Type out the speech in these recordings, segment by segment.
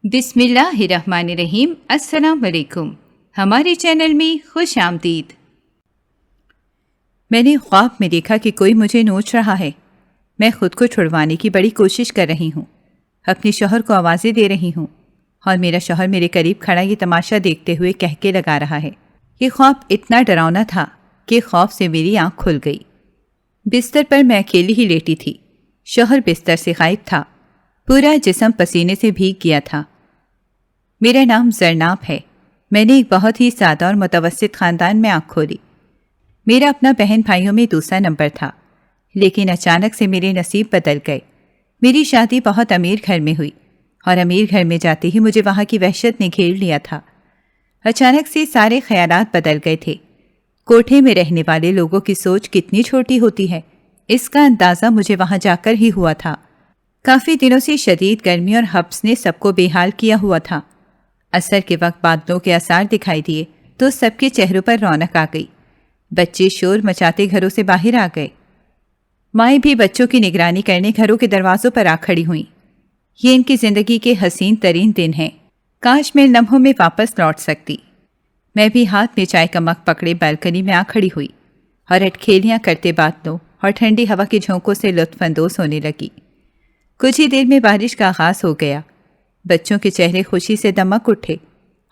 بسم اللہ الرحمن الرحیم۔ السلام علیکم، ہمارے چینل میں خوش آمدید۔ میں نے خواب میں دیکھا کہ کوئی مجھے نوچ رہا ہے۔ میں خود کو چھڑوانے کی بڑی کوشش کر رہی ہوں، اپنے شوہر کو آوازیں دے رہی ہوں، اور میرا شوہر میرے قریب کھڑا یہ تماشا دیکھتے ہوئے کہکے لگا رہا ہے۔ یہ خواب اتنا ڈراؤنا تھا کہ خوف سے میری آنکھ کھل گئی۔ بستر پر میں اکیلی ہی لیٹی تھی، شوہر بستر سے غائب تھا، پورا جسم پسینے سے بھیگ گیا تھا۔ میرا نام زرناب ہے۔ میں نے ایک بہت ہی سادہ اور متوسط خاندان میں آنکھ کھولی۔ میرا اپنا بہن بھائیوں میں دوسرا نمبر تھا، لیکن اچانک سے میرے نصیب بدل گئے۔ میری شادی بہت امیر گھر میں ہوئی، اور امیر گھر میں جاتے ہی مجھے وہاں کی وحشت نے گھیر لیا تھا۔ اچانک سے سارے خیالات بدل گئے تھے۔ کوٹھے میں رہنے والے لوگوں کی سوچ کتنی چھوٹی ہوتی ہے، اس کا اندازہ مجھے وہاں جا کر ہی ہوا تھا۔ کافی دنوں سے شدید گرمی اور حبس نے سب کو بے حال کیا ہوا تھا۔ عصر کے وقت بادلوں کے آثار دکھائی دیے تو سب کے چہروں پر رونق آ گئی۔ بچے شور مچاتے گھروں سے باہر آ گئے۔ مائیں بھی بچوں کی نگرانی کرنے گھروں کے دروازوں پر آ کھڑی ہوئیں۔ یہ ان کی زندگی کے حسین ترین دن ہیں۔ کاش میں لمحوں میں واپس لوٹ سکتی۔ میں بھی ہاتھ میں چائے کا مگ پکڑے بالکنی میں آ کھڑی ہوئی اور اٹکھیلیاں کرتے بادلوں اور ٹھنڈی ہوا کے جھونکوں سے لطف اندوز ہونے لگی۔ کچھ ہی دیر میں بارش کا آغاز ہو گیا۔ بچوں کے چہرے خوشی سے دمک اٹھے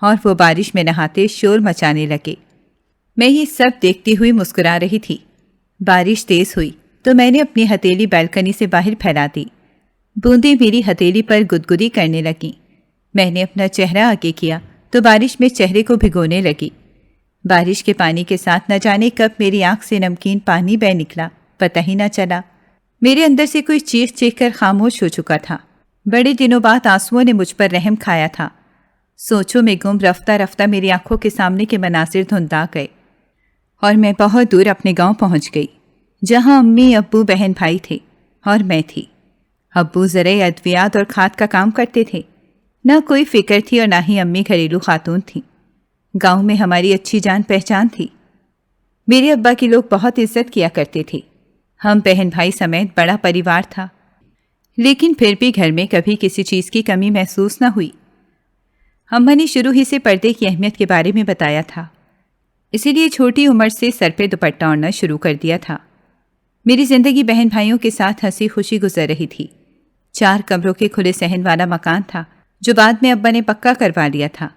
اور وہ بارش میں نہاتے شور مچانے لگے۔ میں یہ سب دیکھتی ہوئی مسکرا رہی تھی۔ بارش تیز ہوئی تو میں نے اپنی ہتھیلی بالکنی سے باہر پھیلا دی۔ بوندیں میری ہتھیلی پر گدگدی کرنے لگیں۔ میں نے اپنا چہرہ آگے کیا تو بارش میں چہرے کو بھگونے لگی۔ بارش کے پانی کے ساتھ نہ جانے کب میری آنکھ سے نمکین پانی بہہ نکلا، پتہ ہی نہ چلا۔ میرے اندر سے کوئی چیخ چیخ کر خاموش ہو چکا تھا۔ بڑے دنوں بعد آنسوؤں نے مجھ پر رحم کھایا تھا۔ سوچوں میں گم رفتہ رفتہ میری آنکھوں کے سامنے کے مناظر دھندلا گئے، اور میں بہت دور اپنے گاؤں پہنچ گئی، جہاں امی ابو بہن بھائی تھے اور میں تھی۔ ابو زرعی ادویات اور کھاد کا کام کرتے تھے، نہ کوئی فکر تھی اور نہ ہی امی گھریلو خاتون تھیں۔ گاؤں میں ہماری اچھی جان پہچان تھی۔ میرے ابا کے لوگ بہت عزت کیا کرتے تھے۔ ہم بہن بھائی سمیت بڑا پریوار تھا، لیکن پھر بھی گھر میں کبھی کسی چیز کی کمی محسوس نہ ہوئی۔ اماں نے شروع ہی سے پردے کی اہمیت کے بارے میں بتایا تھا، اسی لیے چھوٹی عمر سے سر پہ دوپٹہ اوڑھنا شروع کر دیا تھا۔ میری زندگی بہن بھائیوں کے ساتھ ہنسی خوشی گزر رہی تھی۔ 4 کمروں کے کھلے صحن والا مکان تھا، جو بعد میں ابا نے پکا کروا لیا تھا،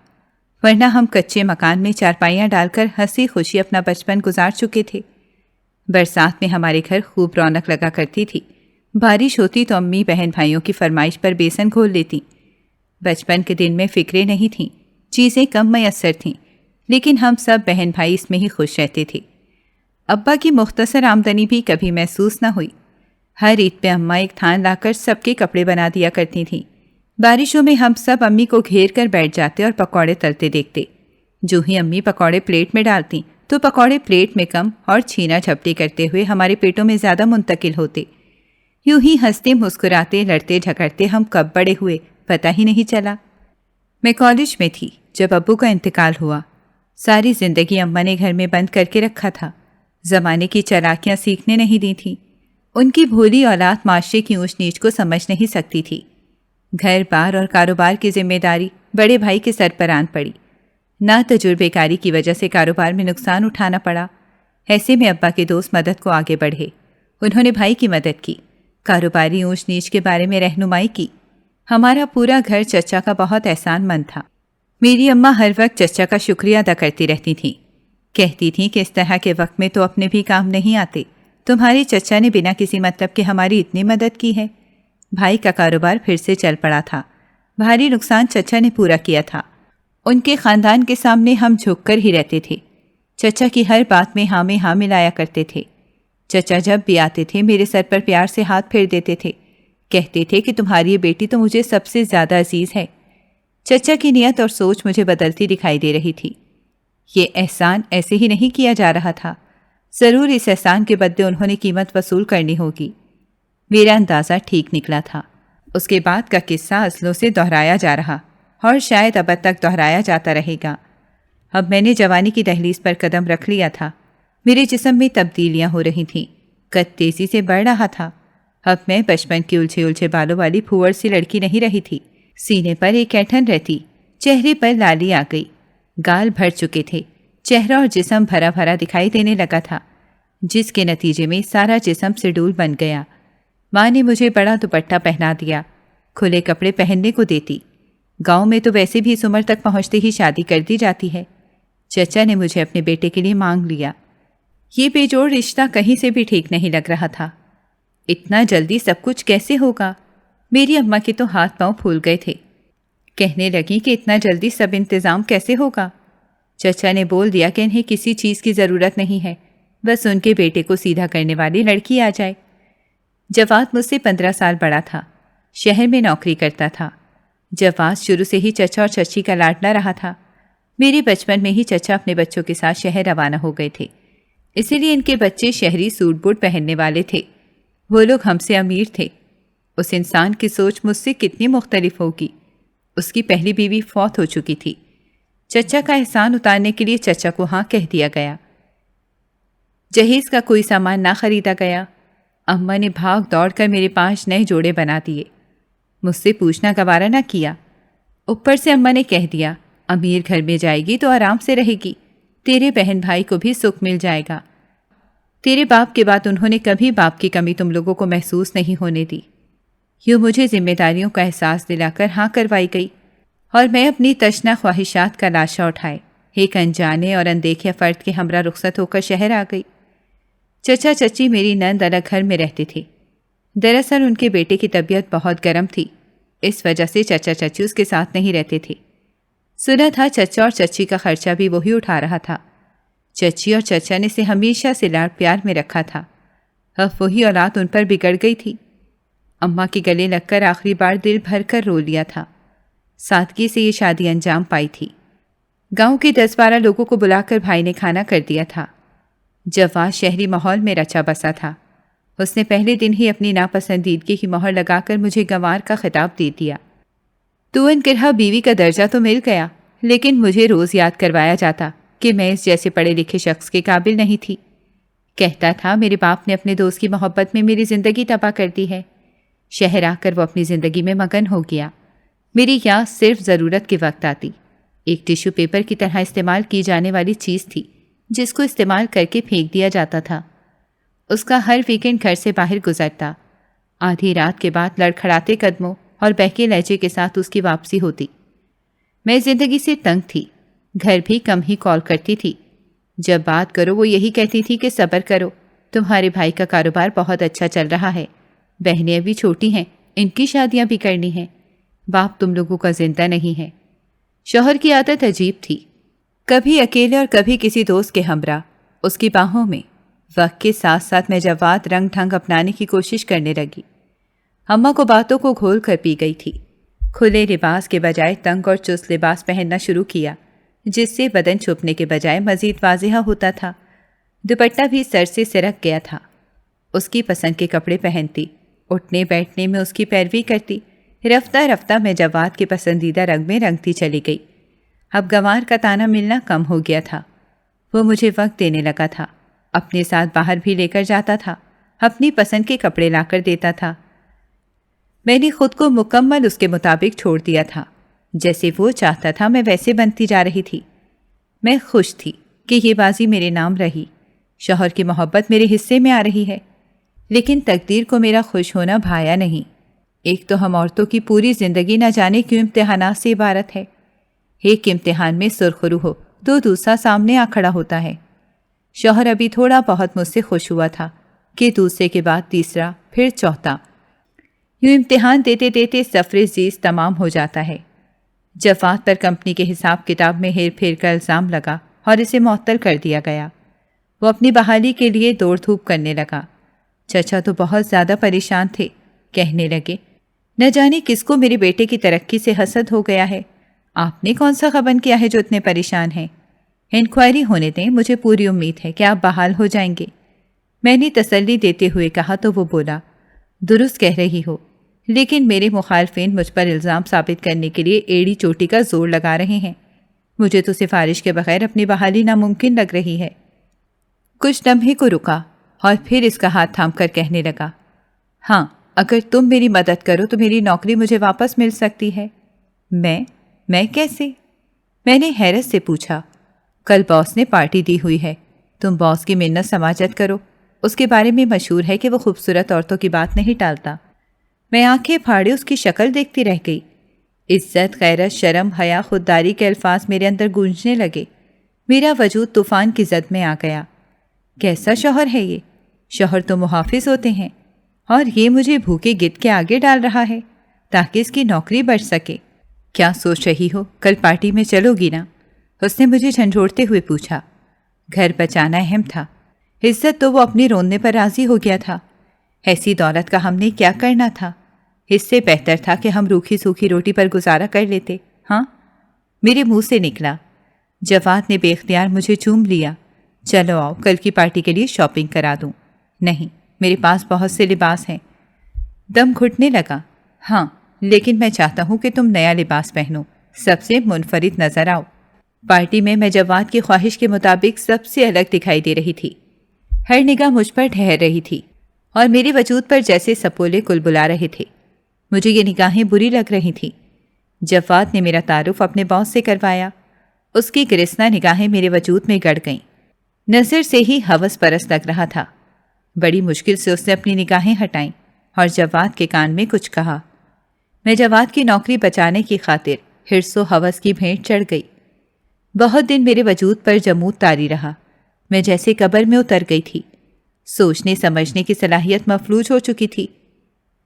ورنہ ہم کچے مکان میں چارپائیاں ڈال کر ہنسی خوشی اپنا بچپن گزار چکے تھے۔ برسات میں ہمارے گھر خوب رونق لگا کرتی تھی۔ بارش ہوتی تو امی بہن بھائیوں کی فرمائش پر بیسن گھول لیتی۔ بچپن کے دن میں فکریں نہیں تھیں، چیزیں کم میسر تھیں، لیکن ہم سب بہن بھائی اس میں ہی خوش رہتے تھے۔ ابا کی مختصر آمدنی بھی کبھی محسوس نہ ہوئی۔ ہر عید پہ اماں ایک تھان لا کر سب کے کپڑے بنا دیا کرتی تھیں۔ بارشوں میں ہم سب امی کو گھیر کر بیٹھ جاتے اور پکوڑے تلتے دیکھتے۔ جو ہی امی پکوڑے پلیٹ میں ڈالتی تو پکوڑے پلیٹ میں کم اور چھینا جھپٹی کرتے ہوئے ہمارے پیٹوں میں زیادہ منتقل ہوتے۔ یوں ہی ہنستے مسکراتے لڑتے جھگڑتے ہم کب بڑے ہوئے پتہ ہی نہیں چلا۔ میں کالج میں تھی جب ابو کا انتقال ہوا۔ ساری زندگی اماں نے گھر میں بند کر کے رکھا تھا، زمانے کی چالاکیاں سیکھنے نہیں دی تھیں۔ ان کی بھولی اولاد معاشرے کی اونچ نیچ کو سمجھ نہیں سکتی تھی۔ گھر بار اور کاروبار کی ذمہ داری بڑے بھائی کے سر پر آن پڑی۔ نہ تجربے کاری کی وجہ سے کاروبار میں نقصان اٹھانا پڑا۔ ایسے میں ابا کے دوست مدد کو آگے بڑھے۔ انہوں نے بھائی کی مدد کی، کاروباری اونچ نیچ کے بارے میں رہنمائی کی۔ ہمارا پورا گھر چچا کا بہت احسان مند تھا۔ میری اماں ہر وقت چچا کا شکریہ ادا کرتی رہتی تھیں، کہتی تھیں کہ اس طرح کے وقت میں تو اپنے بھی کام نہیں آتے، تمہارے چچا نے بنا کسی مطلب کے ہماری اتنی مدد کی ہے۔ بھائی کا کاروبار پھر سے چل پڑا تھا۔ بھاری نقصان چچا نے پورا کیا تھا۔ ان کے خاندان کے سامنے ہم جھک کر ہی رہتے تھے۔ چچا کی ہر بات میں ہاں میں ہاں ملایا کرتے تھے۔ چچا جب بھی آتے تھے میرے سر پر پیار سے ہاتھ پھیر دیتے تھے، کہتے تھے کہ تمہاری یہ بیٹی تو مجھے سب سے زیادہ عزیز ہے۔ چچا کی نیت اور سوچ مجھے بدلتی دکھائی دے رہی تھی۔ یہ احسان ایسے ہی نہیں کیا جا رہا تھا، ضرور اس احسان کے بدلے انہوں نے قیمت وصول کرنی ہوگی۔ میرا اندازہ ٹھیک نکلا تھا۔ اس کے بعد کا قصہ اصلوں سے دہرایا جا رہا، اور شاید اب تک دہرایا جاتا رہے گا۔ اب میں نے جوانی کی دہلیز پر قدم رکھ لیا تھا۔ میرے جسم میں تبدیلیاں ہو رہی تھیں، قد تیزی سے بڑھ رہا تھا۔ اب میں بچپن کی الجھے الجھے بالوں والی پھوڑ سی لڑکی نہیں رہی تھی، سینے پر ایک ایٹھن رہتی، چہرے پر لالی آ گئی، گال بھر چکے تھے، چہرہ اور جسم بھرا بھرا دکھائی دینے لگا تھا، جس کے نتیجے میں سارا جسم سڈول بن گیا۔ ماں نے مجھے بڑا دوپٹہ پہنا دیا، کھلے کپڑے پہننے کو دیتی۔ گاؤں میں تو ویسے بھی اس عمر تک پہنچتے ہی شادی کر دی جاتی ہے۔ چچا نے مجھے اپنے بیٹے کے لیے مانگ لیا۔ یہ بے جوڑ رشتہ کہیں سے بھی ٹھیک نہیں لگ رہا تھا۔ اتنا جلدی سب کچھ کیسے ہوگا؟ میری اماں کے تو ہاتھ پاؤں پھول گئے تھے، کہنے لگی کہ اتنا جلدی سب انتظام کیسے ہوگا؟ چچا نے بول دیا کہ انہیں کسی چیز کی ضرورت نہیں ہے، بس ان کے بیٹے کو سیدھا کرنے والی لڑکی آ جائے۔ جواد مجھ سے 15 سال بڑا تھا، شہر میں نوکری کرتا تھا۔ جواد شروع سے ہی چچا اور چچی کا لاڈلا رہا تھا۔ میرے بچپن میں ہی چچا اپنے بچوں کے ساتھ شہر روانہ ہو گئے تھے، اسی لیے ان کے بچے شہری سوٹ بوٹ پہننے والے تھے۔ وہ لوگ ہم سے امیر تھے۔ اس انسان کی سوچ مجھ سے کتنی مختلف ہوگی۔ اس کی پہلی بیوی فوت ہو چکی تھی۔ چچا کا احسان اتارنے کے لیے چچا کو ہاں کہہ دیا گیا۔ جہیز کا کوئی سامان نہ خریدا گیا۔ اماں نے بھاگ دوڑ کر میرے 5 نئے جوڑے بنا دیے۔ مجھ سے پوچھنا گوارا نہ کیا۔ اوپر سے اماں نے کہہ دیا، امیر گھر میں جائے گی تو آرام سے رہے گی، تیرے بہن بھائی کو بھی سکھ مل جائے گا۔ تیرے باپ کے بعد انہوں نے کبھی باپ کی کمی تم لوگوں کو محسوس نہیں ہونے دی۔ یوں مجھے ذمہ داریوں کا احساس دلا کر ہاں کروائی گئی، اور میں اپنی تشنہ خواہشات کا لاشا اٹھائے ایک انجانے اور اندیکھے فرد کے ہمراہ رخصت ہو کر شہر آ گئی۔ چچا چچی میری نند الگ گھر میں رہتے تھے۔ دراصل ان کے بیٹے کی طبیعت بہت گرم تھی، اس وجہ سے چچا چچی اس کے ساتھ نہیں رہتے تھے۔ سنا تھا چچا اور چچی کا خرچہ بھی وہی اٹھا رہا تھا۔ چچی اور چچا نے اسے ہمیشہ سے لاڈ پیار میں رکھا تھا، اب وہی اولاد ان پر بگڑ گئی تھی۔ اماں کے گلے لگ کر آخری بار دل بھر کر رو لیا تھا۔ سادگی سے یہ شادی انجام پائی تھی۔ گاؤں کے 10-12 لوگوں کو بلا کر بھائی نے کھانا کر دیا تھا۔ جواد شہری ماحول میں رچا بسا تھا۔ اس نے پہلے دن ہی اپنی ناپسندیدگی کی مہر لگا کر مجھے گنوار کا خطاب دے دیا۔ تو ان کرہا بیوی کا درجہ تو مل گیا، لیکن مجھے روز یاد کروایا جاتا کہ میں اس جیسے پڑھے لکھے شخص کے قابل نہیں تھی۔ کہتا تھا میرے باپ نے اپنے دوست کی محبت میں میری زندگی تباہ کر دی ہے۔ شہر آ کر وہ اپنی زندگی میں مگن ہو گیا۔ میری یاد صرف ضرورت کے وقت آتی۔ ایک ٹیشو پیپر کی طرح استعمال کی جانے والی چیز تھی، جس کو استعمال کر کے پھینک دیا جاتا تھا۔ اس کا ہر ویکنڈ گھر سے باہر گزرتا۔ آدھی رات کے بعد لڑکھڑاتے قدموں اور بہکے لہجے کے ساتھ اس کی واپسی ہوتی۔ میں زندگی سے تنگ تھی، گھر بھی کم ہی کال کرتی تھی۔ جب بات کرو وہ یہی کہتی تھی کہ صبر کرو، تمہارے بھائی کا کاروبار بہت اچھا چل رہا ہے، بہنیں ابھی چھوٹی ہیں، ان کی شادیاں بھی کرنی ہیں، باپ تم لوگوں کا زندہ نہیں ہے۔ شوہر کی عادت عجیب تھی، کبھی اکیلے اور کبھی کسی دوست کے ہمراہ، اس کی باہوں میں۔ وقت کے ساتھ ساتھ میں جواد رنگ ڈھنگ اپنانے کی کوشش کرنے لگی۔ اماں کو باتوں کو گھول کر پی گئی تھی۔ کھلے لباس کے بجائے تنگ اور چست لباس پہننا شروع کیا، جس سے بدن چھپنے کے بجائے مزید واضح ہوتا تھا۔ دوپٹہ بھی سر سے سرک گیا تھا۔ اس کی پسند کے کپڑے پہنتی، اٹھنے بیٹھنے میں اس کی پیروی کرتی۔ رفتہ رفتہ میں جواد کے پسندیدہ رنگ میں رنگتی چلی گئی۔ اب گنوار کا تانا ملنا کم ہو گیا تھا۔ وہ مجھے وقت دینے لگا تھا، اپنے ساتھ باہر بھی لے کر جاتا تھا، اپنی پسند کے کپڑے لا کر دیتا تھا۔ میں نے خود کو مکمل اس کے مطابق چھوڑ دیا تھا، جیسے وہ چاہتا تھا میں ویسے بنتی جا رہی تھی۔ میں خوش تھی کہ یہ بازی میرے نام رہی، شوہر کی محبت میرے حصے میں آ رہی ہے، لیکن تقدیر کو میرا خوش ہونا بھایا نہیں۔ ایک تو ہم عورتوں کی پوری زندگی نہ جانے کیوں امتحانات سے عبارت ہے۔ ایک امتحان میں سرخرو ہو تو دوسرا سامنے آ کھڑا ہوتا ہے۔ شوہر ابھی تھوڑا بہت مجھ سے خوش ہوا تھا کہ دوسرے کے بعد تیسرا، پھر چوتھا، یوں امتحان دیتے دیتے سفر زیست تمام ہو جاتا ہے۔ جواد پر کمپنی کے حساب کتاب میں ہیر پھیر کا الزام لگا اور اسے معطل کر دیا گیا۔ وہ اپنی بحالی کے لیے دوڑ دھوپ کرنے لگا۔ چچا تو بہت زیادہ پریشان تھے، کہنے لگے نہ جانے کس کو میرے بیٹے کی ترقی سے حسد ہو گیا ہے، آپ نے کون سا غبن کیا ہے جو اتنے پریشان ہیں؟ انکوائری ہونے دیں، مجھے پوری امید ہے کہ آپ بحال ہو جائیں گے۔ میں نے تسلی دیتے ہوئے کہا تو وہ بولا درست کہہ رہی ہو، لیکن میرے مخالفین مجھ پر الزام ثابت کرنے کے لیے ایڑی چوٹی کا زور لگا رہے ہیں۔ مجھے تو سفارش کے بغیر اپنی بحالی ناممکن لگ رہی ہے۔ کچھ لمحے کو رکا اور پھر اس کا ہاتھ تھام کر کہنے لگا ہاں، اگر تم میری مدد کرو تو میری نوکری مجھے واپس مل سکتی ہے۔ میں کیسے؟ میں نے حیرت سے پوچھا۔ کل باس نے پارٹی دی ہوئی ہے، تم باس کی منت سماجت کرو، اس کے بارے میں مشہور ہے کہ وہ خوبصورت عورتوں کی بات نہیں ٹالتا۔ میں آنکھیں پھاڑے اس کی شکل دیکھتی رہ گئی۔ عزت، غیرت، شرم، حیا، خودداری کے الفاظ میرے اندر گونجنے لگے۔ میرا وجود طوفان کی زد میں آ گیا۔ کیسا شوہر ہے یہ؟ شوہر تو محافظ ہوتے ہیں، اور یہ مجھے بھوکے گدھ کے آگے ڈال رہا ہے تاکہ اس کی نوکری بڑھ سکے۔ کیا سوچ رہی ہو؟ کل پارٹی میں چلو گی نا؟ اس نے مجھے جھنجھوڑتے ہوئے پوچھا۔ گھر بچانا اہم تھا۔ عزت تو وہ اپنی رونے پر راضی ہو گیا تھا۔ ایسی دولت کا ہم نے کیا کرنا تھا؟ اس سے بہتر تھا کہ ہم روکھی سوکھی روٹی پر گزارا کر لیتے۔ ہاں، میرے منہ سے نکلا۔ جواد نے بے اختیار مجھے چوم لیا۔ چلو آؤ، کل کی پارٹی کے لیے شاپنگ کرا دوں۔ نہیں، میرے پاس بہت سے لباس ہیں۔ دم گھٹنے لگا۔ ہاں، لیکن میں چاہتا ہوں کہ تم نیا لباس پہنو، سب سے منفرد نظر آؤ۔ پارٹی میں جواد کی خواہش کے مطابق سب سے الگ دکھائی دے رہی تھی۔ ہر نگاہ مجھ پر ٹھہر رہی تھی اور میرے وجود پر جیسے سپولے کل بلا رہے تھے۔ مجھے یہ نگاہیں بری لگ رہی تھیں۔ جواد نے میرا تعارف اپنے باس سے کروایا۔ اس کی گرسنا نگاہیں میرے وجود میں گڑ گئیں۔ نظر سے ہی ہوس پرست لگ رہا تھا۔ بڑی مشکل سے اس نے اپنی نگاہیں ہٹائیں اور جواد کے کان میں کچھ کہا۔ میں جواد کی نوکری بچانے کی خاطر حرص و ہوس کی بھینٹ چڑھ گئی۔ بہت دن میرے وجود پر جمود طاری رہا۔ میں جیسے قبر میں اتر گئی تھی۔ سوچنے سمجھنے کی صلاحیت مفلوج ہو چکی تھی۔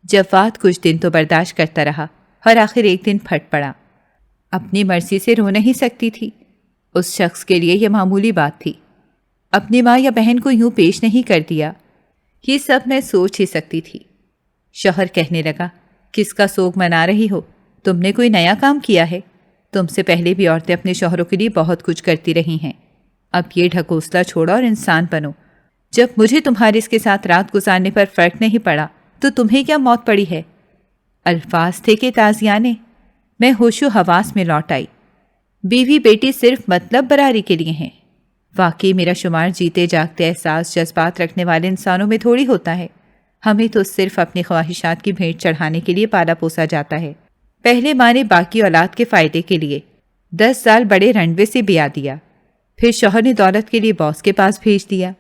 جواد کچھ دن تو برداشت کرتا رہا اور آخر ایک دن پھٹ پڑا۔ اپنی مرضی سے رو نہیں سکتی تھی۔ اس شخص کے لیے یہ معمولی بات تھی۔ اپنی ماں یا بہن کو یوں پیش نہیں کر دیا۔ یہ سب میں سوچ ہی سکتی تھی۔ شوہر کہنے لگا، کس کا سوگ منا رہی ہو؟ تم نے کوئی نیا کام کیا ہے؟ تم سے پہلے بھی عورتیں اپنے شوہروں کے لیے بہت کچھ کرتی رہی ہیں۔ اب یہ ڈھکوسلا چھوڑو اور انسان بنو۔ جب مجھے تمہارے اس کے ساتھ رات گزارنے پر فرق نہیں پڑا تو تمہیں کیا موت پڑی ہے؟ الفاظ تھے کہ تازیانے۔ میں ہوش و حواس میں لوٹ آئی۔ بیوی بیٹی صرف مطلب براری کے لیے ہیں۔ واقعی میرا شمار جیتے جاگتے احساس جذبات رکھنے والے انسانوں میں تھوڑی ہوتا ہے۔ ہمیں تو صرف اپنی خواہشات کی بھیٹ چڑھانے کے لیے پالا پوسا جاتا ہے۔ پہلے ماں نے باقی اولاد کے فائدے کے لیے 10 سال بڑے رنڈوے سے بیاہ دیا، پھر شوہر نے دولت کے لیے باس کے پاس بھیج دیا۔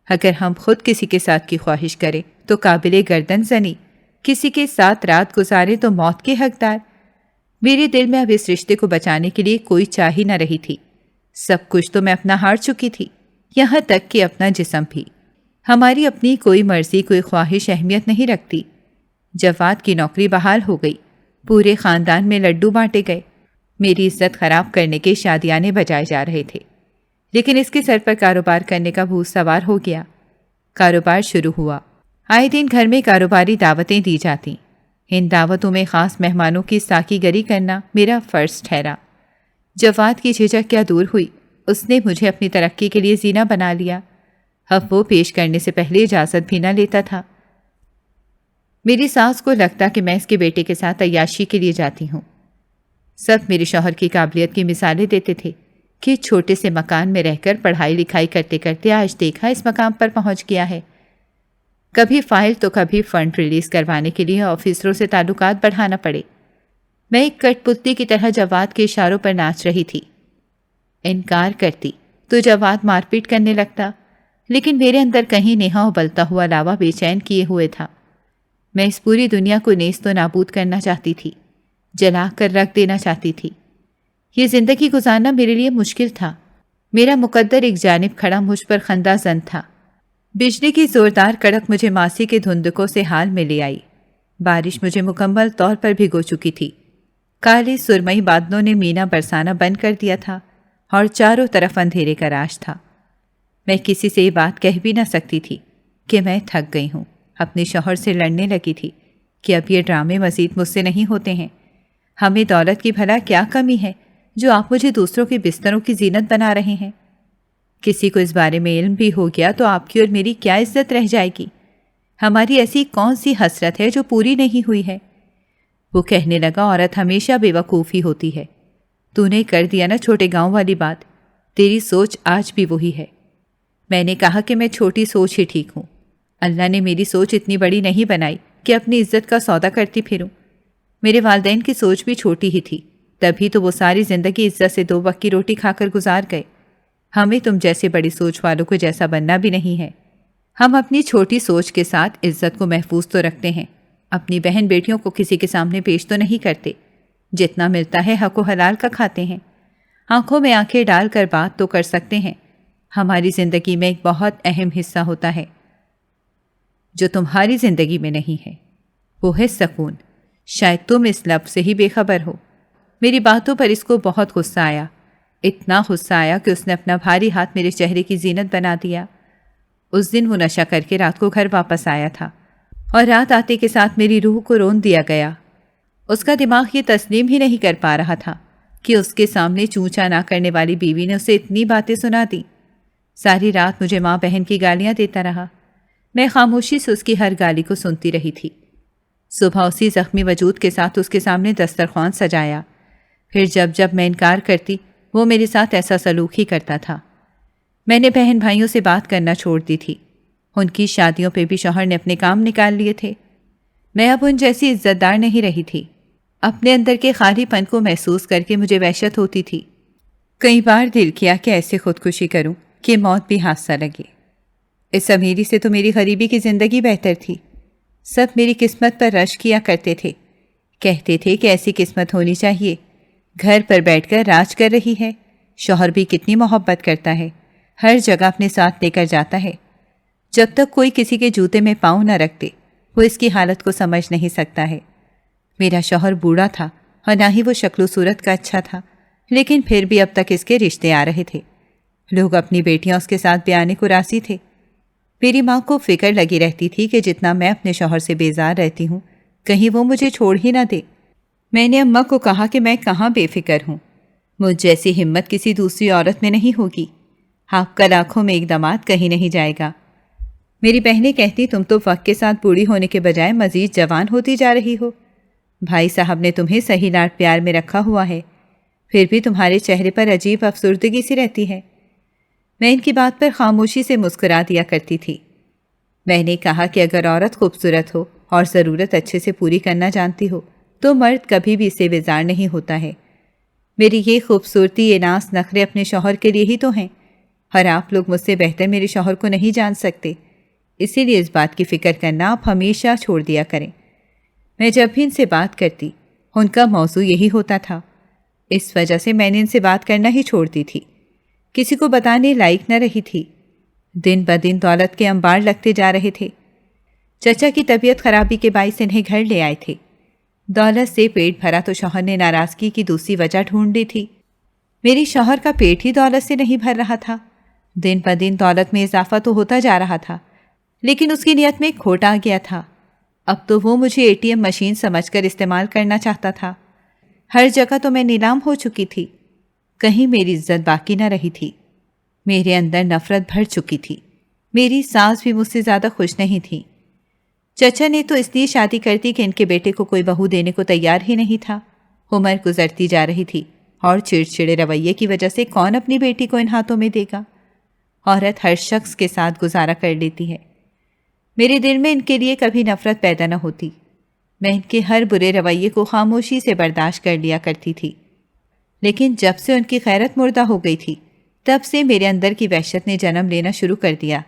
اگر ہم خود کسی کے ساتھ کی خواہش کریں تو قابل گردن زنی، کسی کے ساتھ رات گزارے تو موت کے حقدار۔ میرے دل میں اب اس رشتے کو بچانے کے لیے کوئی چاہ ہی نہ رہی تھی۔ سب کچھ تو میں اپنا ہار چکی تھی، یہاں تک کہ اپنا جسم بھی۔ ہماری اپنی کوئی مرضی، کوئی خواہش اہمیت نہیں رکھتی۔ جواد کی نوکری بحال ہو گئی، پورے خاندان میں لڈو بانٹے گئے، میری عزت خراب کرنے کے شادیانے بجائے جا رہے تھے، لیکن اس کے سر پر کاروبار کرنے کا بھوت سوار ہو گیا۔ کاروبار شروع ہوا۔ آئے دن گھر میں کاروباری دعوتیں دی جاتی۔ ان دعوتوں میں خاص مہمانوں کی ساکی گری کرنا میرا فرض ٹھہرا۔ جواد کی جھجک کیا دور ہوئی، اس نے مجھے اپنی ترقی کے لیے زینہ بنا لیا۔ اب وہ پیش کرنے سے پہلے اجازت بھی نہ لیتا تھا۔ میری ساس کو لگتا کہ میں اس کے بیٹے کے ساتھ عیاشی کے لیے جاتی ہوں۔ سب میرے شوہر کی قابلیت کی مثالیں دیتے تھے کہ چھوٹے سے مکان میں رہ کر پڑھائی لکھائی کرتے کرتے آج دیکھا اس مقام پر پہنچ گیا ہے۔ کبھی فائل تو کبھی فنڈ ریلیز کروانے کے لیے آفیسروں سے تعلقات بڑھانا پڑے۔ میں ایک کٹ پتلی کی طرح جواد کے اشاروں پر ناچ رہی تھی۔ انکار کرتی تو جواد مار پیٹ کرنے لگتا، لیکن میرے اندر کہیں نیہا ابلتا ہوا لاوا بے چین کیے ہوئے تھا۔ میں اس پوری دنیا کو نیست و نابود کرنا چاہتی تھی، جلا کر رکھ دینا چاہتی تھی۔ یہ زندگی گزارنا میرے لیے مشکل تھا۔ میرا مقدر ایک جانب کھڑا مجھ پر خندہ زن تھا۔ بجلی کی زوردار کڑک مجھے ماسی کے دھندکوں سے حال میں لے آئی۔ بارش مجھے مکمل طور پر بھگو چکی تھی۔ کالے سرمئی بادلوں نے مینا برسانا بند کر دیا تھا اور چاروں طرف اندھیرے کا راج تھا۔ میں کسی سے یہ بات کہہ بھی نہ سکتی تھی کہ میں تھک گئی ہوں۔ اپنے شوہر سے لڑنے لگی تھی کہ اب یہ ڈرامے مزید مجھ سے نہیں ہوتے ہیں۔ ہمیں دولت کی بھلا کیا کمی ہے جو آپ مجھے دوسروں کے بستروں کی زینت بنا رہے ہیں؟ کسی کو اس بارے میں علم بھی ہو گیا تو آپ کی اور میری کیا عزت رہ جائے گی؟ ہماری ایسی کون سی حسرت ہے جو پوری نہیں ہوئی ہے؟ وہ کہنے لگا، عورت ہمیشہ بے وقوفی ہوتی ہے۔ تو نے کر دیا نا چھوٹے گاؤں والی بات، تیری سوچ آج بھی وہی ہے۔ میں نے کہا کہ میں چھوٹی سوچ ہی ٹھیک ہوں۔ اللہ نے میری سوچ اتنی بڑی نہیں بنائی کہ اپنی عزت کا سودا کرتی پھروں۔ میرے والدین کی سوچ بھی چھوٹی ہی تھی، تبھی تو وہ ساری زندگی عزت سے 2 وقت کی روٹی کھا کر گزار گئے۔ ہمیں تم جیسے بڑی سوچ والوں کو جیسا بننا بھی نہیں ہے۔ ہم اپنی چھوٹی سوچ کے ساتھ عزت کو محفوظ تو رکھتے ہیں، اپنی بہن بیٹیوں کو کسی کے سامنے پیش تو نہیں کرتے، جتنا ملتا ہے حق و حلال کا کھاتے ہیں، آنکھوں میں آنکھیں ڈال کر بات تو کر سکتے ہیں۔ ہماری زندگی میں ایک بہت اہم حصہ ہوتا ہے جو تمہاری زندگی میں نہیں ہے، وہ ہے سکون۔ شاید تم اس لفظ سے ہی بے خبر ہو۔ میری باتوں پر اس کو بہت غصہ آیا، اتنا غصہ آیا کہ اس نے اپنا بھاری ہاتھ میرے چہرے کی زینت بنا دیا۔ اس دن وہ نشہ کر کے رات کو گھر واپس آیا تھا اور رات آتے کے ساتھ میری روح کو رون دیا گیا۔ اس کا دماغ یہ تسلیم ہی نہیں کر پا رہا تھا کہ اس کے سامنے چونچا نہ کرنے والی بیوی نے اسے اتنی باتیں سنا دی۔ ساری رات مجھے ماں بہن کی گالیاں دیتا رہا۔ میں خاموشی سے اس کی ہر گالی کو سنتی رہی تھی۔ صبح اسی زخمی وجود کے ساتھ اس کے سامنے دسترخوان سجایا، پھر جب جب میں انکار کرتی وہ میرے ساتھ ایسا سلوک ہی کرتا تھا۔ میں نے بہن بھائیوں سے بات کرنا چھوڑ دی تھی، ان کی شادیوں پہ بھی شوہر نے اپنے کام نکال لیے تھے۔ میں اب ان جیسی عزت دار نہیں رہی تھی۔ اپنے اندر کے خالی پن کو محسوس کر کے مجھے وحشت ہوتی تھی۔ کئی بار دل کیا کہ ایسے خودکشی کروں کہ موت بھی حادثہ لگے۔ اس امیری سے تو میری غریبی کی زندگی بہتر تھی۔ سب میری قسمت پر رش کیا کرتے تھے، کہتے تھے کہ ایسی قسمت ہونی چاہیے، گھر پر بیٹھ کر راج کر رہی ہے، شوہر بھی کتنی محبت کرتا ہے، ہر جگہ اپنے ساتھ لے کر جاتا ہے۔ جب تک کوئی کسی کے جوتے میں پاؤں نہ رکھتے وہ اس کی حالت کو سمجھ نہیں سکتا ہے۔ میرا شوہر بوڑھا تھا اور نہ ہی وہ شکل و صورت کا اچھا تھا، لیکن پھر بھی اب تک اس کے رشتے آ رہے تھے۔ لوگ اپنی بیٹیاں اس کے ساتھ بیانے کو راضی تھے۔ میری ماں کو فکر لگی رہتی تھی کہ جتنا میں اپنے شوہر سے بیزار رہتی ہوں کہیں وہ مجھے چھوڑ ہی نہ دے۔ میں نے اماں کو کہا کہ میں کہاں بے فکر ہوں، مجھ جیسی ہمت کسی دوسری عورت میں نہیں ہوگی، آپ کا لاکھوں میں ایک داماد کہیں نہیں جائے گا۔ میری بہنیں کہتی تم تو وقت کے ساتھ بوڑھی ہونے کے بجائے مزید جوان ہوتی جا رہی ہو، بھائی صاحب نے تمہیں صحیح لاڈ پیار میں رکھا ہوا ہے، پھر بھی تمہارے چہرے پر عجیب افسردگی سی رہتی ہے۔ میں ان کی بات پر خاموشی سے مسکرا دیا کرتی تھی۔ میں نے کہا کہ اگر عورت خوبصورت ہو اور ضرورت اچھے سے پوری کرنا جانتی ہو تو مرد کبھی بھی اسے بیزار نہیں ہوتا ہے۔ میری یہ خوبصورتی، یہ ناز نخرے اپنے شوہر کے لیے ہی تو ہیں، اور آپ لوگ مجھ سے بہتر میرے شوہر کو نہیں جان سکتے، اسی لیے اس بات کی فکر کرنا آپ ہمیشہ چھوڑ دیا کریں۔ میں جب بھی ان سے بات کرتی ان کا موضوع یہی ہوتا تھا، اس وجہ سے میں نے ان سے بات کرنا ہی چھوڑ دی تھی، کسی کو بتانے لائق نہ رہی تھی۔ دن بدن دولت کے انبار لگتے جا رہے تھے۔ چچا کی طبیعت خرابی کے باعث انہیں گھر لے آئے تھے۔ دولت سے پیٹ بھرا تو شوہر نے ناراضگی کی دوسری وجہ ڈھونڈ لی تھی۔ میری شوہر کا پیٹ ہی دولت سے نہیں بھر رہا تھا۔ دن بدن دولت میں اضافہ تو ہوتا جا رہا تھا، لیکن اس کی نیت میں کھوٹ آ گیا تھا۔ اب تو وہ مجھے ATM مشین سمجھ کر استعمال کرنا چاہتا تھا۔ ہر جگہ تو میں نیلام ہو چکی تھی، کہیں میری عزت باقی نہ رہی تھی۔ میرے اندر نفرت بھر چکی تھی۔ میری ساس بھی مجھ سے زیادہ خوش نہیں تھی۔ چچا نے تو اس لیے شادی کر دی کہ ان کے بیٹے کو کوئی بہو دینے کو تیار ہی نہیں تھا۔ عمر گزرتی جا رہی تھی اور چڑچڑے رویے کی وجہ سے کون اپنی بیٹی کو ان ہاتھوں میں دے گا؟ عورت ہر شخص کے ساتھ گزارا کر لیتی ہے۔ میرے دل میں ان کے لیے کبھی نفرت پیدا نہ ہوتی۔ میں ان کے ہر برے رویے کو خاموشی سے برداشت کر لیا کرتی تھی، لیکن جب سے ان کی غیرت مردہ ہو گئی تھی تب سے میرے اندر کی وحشت نے جنم لینا شروع کر دیا،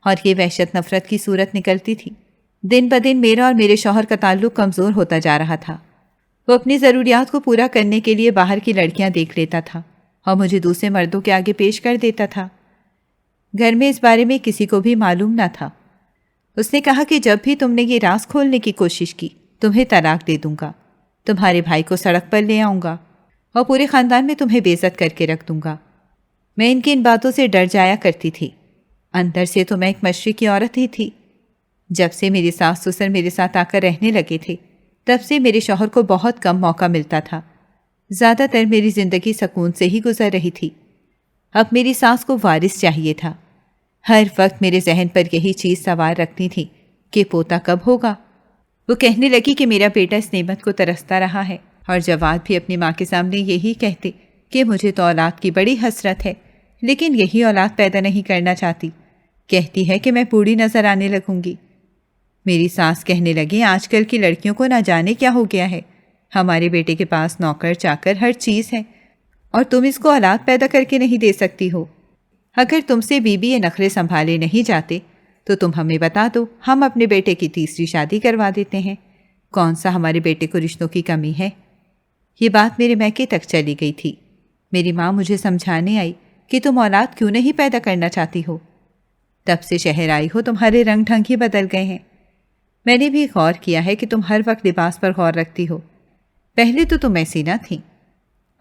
اور یہ وحشت نفرت کی صورت نکلتی تھی۔ دن بدن میرا اور میرے شوہر کا تعلق کمزور ہوتا جا رہا تھا۔ وہ اپنی ضروریات کو پورا کرنے کے لیے باہر کی لڑکیاں دیکھ لیتا تھا اور مجھے دوسرے مردوں کے آگے پیش کر دیتا تھا۔ گھر میں اس بارے میں کسی کو بھی معلوم نہ تھا۔ اس نے کہا کہ جب بھی تم نے یہ راز کھولنے کی کوشش کی تمہیں طلاق دے دوں گا، تمہارے بھائی کو سڑک پر لے آؤں گا اور پورے خاندان میں تمہیں بے عزت کر کے رکھ دوں گا۔ میں ان کی ان باتوں سے ڈر جایا کرتی تھی۔ اندر سے تو میں ایک مشرقی عورت ہی تھی۔ جب سے میری ساس سسر میرے ساتھ آ کر رہنے لگے تھے تب سے میرے شوہر کو بہت کم موقع ملتا تھا۔ زیادہ تر میری زندگی سکون سے ہی گزر رہی تھی۔ اب میری ساس کو وارث چاہیے تھا۔ ہر وقت میرے ذہن پر یہی چیز سوار رکھتی تھی کہ پوتا کب ہوگا۔ وہ کہنے لگی کہ میرا بیٹا اس نعمت کو ترستا رہا ہے، اور جواد بھی اپنی ماں کے سامنے یہی کہتے کہ مجھے تو اولاد کی بڑی حسرت ہے، لیکن یہی اولاد پیدا نہیں کرنا چاہتی، کہتی ہے کہ میں بوڑھی نظر آنے لگوں گی۔ میری ساس کہنے لگی آج کل کی لڑکیوں کو نہ جانے کیا ہو گیا ہے، ہمارے بیٹے کے پاس نوکر چاکر ہر چیز ہے اور تم اس کو اولاد پیدا کر کے نہیں دے سکتی ہو۔ اگر تم سے بیوی یہ نخرے سنبھالے نہیں جاتے تو تم ہمیں بتا دو، ہم اپنے بیٹے کی تیسری شادی کروا دیتے ہیں۔ کون سا ہمارے بیٹے کو رشتوں کی کمی ہے؟ یہ بات میرے میکے تک چلی گئی تھی۔ میری ماں مجھے سمجھانے آئی کہ تم اولاد کیوں نہیں پیدا کرنا چاہتی ہو؟ تب سے شہر آئی ہو تمہارے رنگ ڈھنگ ہی بدل گئے ہیں۔ میں نے بھی غور کیا ہے کہ تم ہر وقت لباس پر غور رکھتی ہو، پہلے تو تم ایسی نہ تھیں۔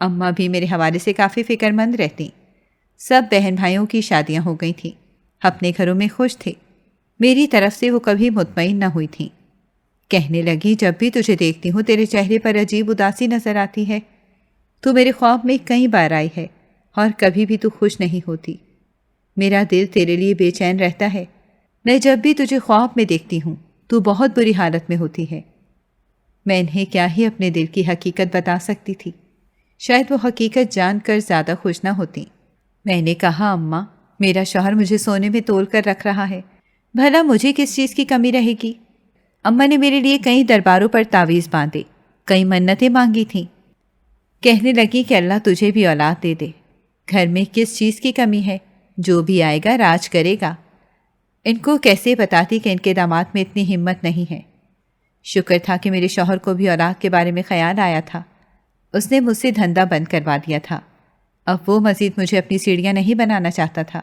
اماں بھی میرے حوالے سے کافی فکر مند رہتی۔ سب بہن بھائیوں کی شادیاں ہو گئی تھیں، اپنے گھروں میں خوش تھے، میری طرف سے وہ کبھی مطمئن نہ ہوئی تھیں۔ کہنے لگی جب بھی تجھے دیکھتی ہوں تیرے چہرے پر عجیب اداسی نظر آتی ہے۔ تو میرے خواب میں کئی بار آئی ہے اور کبھی بھی تو خوش نہیں ہوتی۔ میرا دل تیرے لیے بے چین رہتا ہے۔ میں جب بھی تجھے خواب میں دیکھتی ہوں تو بہت بری حالت میں ہوتی ہے۔ میں انہیں کیا ہی اپنے دل کی حقیقت بتا سکتی تھی، شاید وہ حقیقت جان کر زیادہ خوش نہ ہوتی۔ میں نے کہا اماں، میرا شوہر مجھے سونے میں تول کر رکھ رہا ہے، بھلا مجھے کس چیز کی کمی رہے گی؟ اماں نے میرے لیے کئی درباروں پر تعویذ باندھے، کئی منتیں مانگی تھیں۔ کہنے لگی کہ اللہ تجھے بھی اولاد دے دے، گھر میں کس چیز کی کمی ہے، جو بھی آئے گا راج کرے گا۔ ان کو کیسے بتاتی کہ ان کے داماد میں اتنی ہمت نہیں ہے۔ شکر تھا کہ میرے شوہر کو بھی اولاد کے بارے میں خیال آیا تھا، اس نے مجھ سے دھندا بند کروا دیا تھا۔ اب وہ مزید مجھے اپنی سیڑھیاں نہیں بنانا چاہتا تھا۔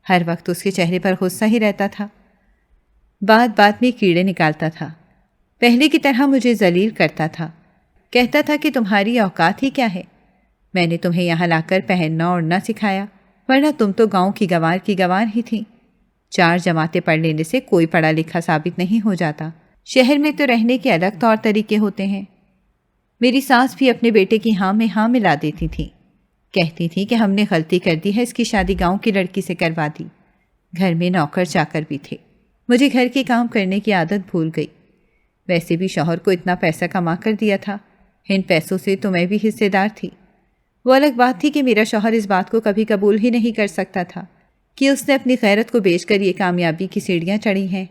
ہر وقت اس کے چہرے پر غصہ ہی رہتا تھا، بات بات میں کیڑے نکالتا تھا، پہلے کی طرح مجھے ذلیل کرتا تھا، کہتا تھا کہ تمہاری اوقات ہی کیا ہے، میں نے تمہیں یہاں لا کر پہننا اوڑھنا سکھایا، ورنہ تم تو گاؤں کی گوار ہی تھیں۔ 4 جماعتیں پڑھ لینے سے کوئی پڑھا لکھا ثابت نہیں ہو جاتا، شہر میں تو رہنے کے الگ طور طریقے ہوتے ہیں۔ میری ساس بھی اپنے بیٹے کی ہاں میں ہاں ملا دیتی تھی، کہتی تھی کہ ہم نے غلطی کر دی ہے، اس کی شادی گاؤں کی لڑکی سے کروا دی۔ گھر میں نوکر چاکر بھی تھے، مجھے گھر کے کام کرنے کی عادت بھول گئی۔ ویسے بھی شوہر کو اتنا پیسہ کما کر دیا تھا، ان پیسوں سے تو میں بھی حصے دار تھی۔ وہ الگ بات تھی کہ میرا شوہر اس بات کو کبھی قبول ہی نہیں کر سکتا تھا کہ اس نے اپنی غیرت کو بیچ کر یہ کامیابی کی سیڑھیاں چڑھی ہیں۔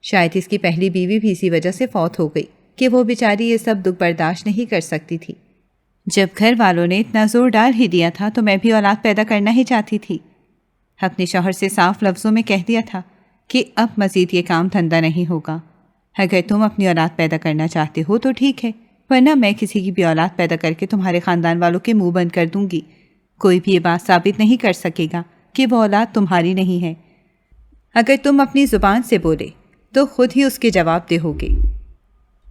شاید اس کی پہلی بیوی بھی اسی وجہ سے فوت ہو گئی کہ وہ بیچاری یہ سب دکھ برداشت نہیں کر سکتی تھی۔ جب گھر والوں نے اتنا زور ڈال ہی دیا تھا تو میں بھی اولاد پیدا کرنا ہی چاہتی تھی۔ اپنے شوہر سے صاف لفظوں میں کہہ دیا تھا کہ اب مزید یہ کام دھندا نہیں ہوگا، اگر تم اپنی اولاد پیدا کرنا چاہتے ہو تو ٹھیک ہے، ورنہ میں کسی کی بھی اولاد پیدا کر کے تمہارے خاندان والوں کے منہ بند کر دوں گی۔ کوئی بھی یہ بات ثابت نہیں کر سکے گا کہ وہ اولاد تمہاری نہیں ہے۔ اگر تم اپنی زبان سے بولے تو خود ہی اس کے جواب دے ہوگے۔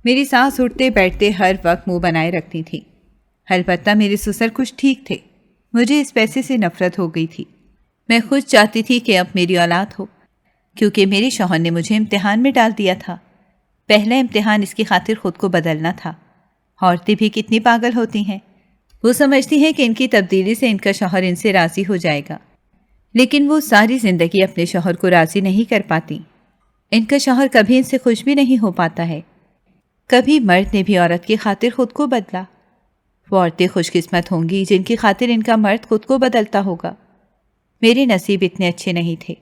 میری سانس اٹھتے بیٹھتے ہر وقت منہ بنائے رکھتی تھی۔ البتہ میرے سسر کچھ ٹھیک تھے، مجھے اس پیسے سے نفرت ہو گئی تھی۔ میں خود چاہتی تھی کہ اب میری اولاد ہو، کیونکہ میرے شوہر نے مجھے امتحان میں ڈال دیا تھا۔ پہلا امتحان اس کی خاطر خود کو بدلنا تھا۔ عورتیں بھی کتنی پاگل ہوتی ہیں، وہ سمجھتی ہیں کہ ان کی تبدیلی سے ان کا شوہر ان سے راضی ہو جائے گا، لیکن وہ ساری زندگی اپنے شوہر کو راضی نہیں کر پاتی۔ ان کا شوہر کبھی ان سے خوش بھی نہیں ہو پاتا ہے۔ کبھی مرد نے بھی عورت کی خاطر خود کو بدلا۔ وہ عورتیں خوش قسمت ہوں گی جن کی خاطر ان کا مرد خود کو بدلتا ہوگا۔ میرے نصیب اتنے اچھے نہیں تھے۔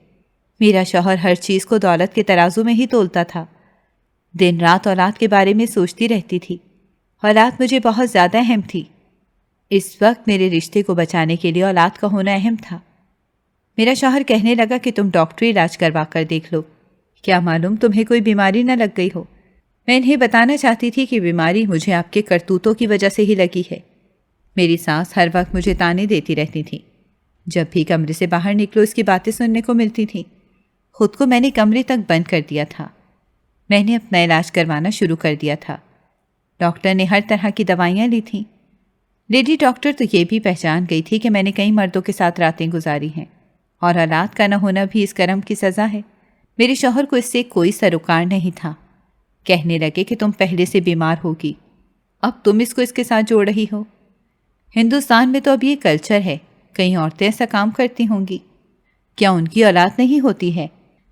میرا شوہر ہر چیز کو دولت کے ترازو میں ہی تولتا تھا۔ دن رات اولاد کے بارے میں سوچتی رہتی تھی۔ اولاد مجھے بہت زیادہ اہم تھی۔ اس وقت میرے رشتے کو بچانے کے لیے اولاد کا ہونا اہم تھا۔ میرا شوہر کہنے لگا کہ تم ڈاکٹری علاج کروا کر دیکھ لو، کیا معلوم تمہیں کوئی بیماری نہ لگ گئی ہو۔ میں انہیں بتانا چاہتی تھی کہ بیماری مجھے آپ کے کرتوتوں کی وجہ سے ہی لگی ہے۔ میری ساس ہر وقت مجھے تانے دیتی رہتی تھی۔ جب بھی کمرے سے باہر نکلو اس کی باتیں سننے کو ملتی تھیں۔ خود کو میں نے کمرے تک بند کر دیا تھا۔ میں نے اپنا علاج کروانا شروع کر دیا تھا۔ ڈاکٹر نے ہر طرح کی دوائیاں لی تھیں۔ لیڈی ڈاکٹر تو یہ بھی پہچان گئی تھی کہ میں نے کئی مردوں کے ساتھ راتیں گزاری ہیں اور اولاد کا نہ ہونا بھی اس کرم کی سزا ہے۔ میرے شوہر کو اس سے کوئی سروکار نہیں تھا۔ کہنے لگے کہ تم پہلے سے بیمار ہوگی، اب تم اس کو اس کے ساتھ جوڑ رہی ہو۔ ہندوستان میں تو اب یہ کلچر ہے، کئی عورتیں ایسا کام کرتی ہوں گی۔ کیا ان کی اولاد نہیں ہوتی ہے؟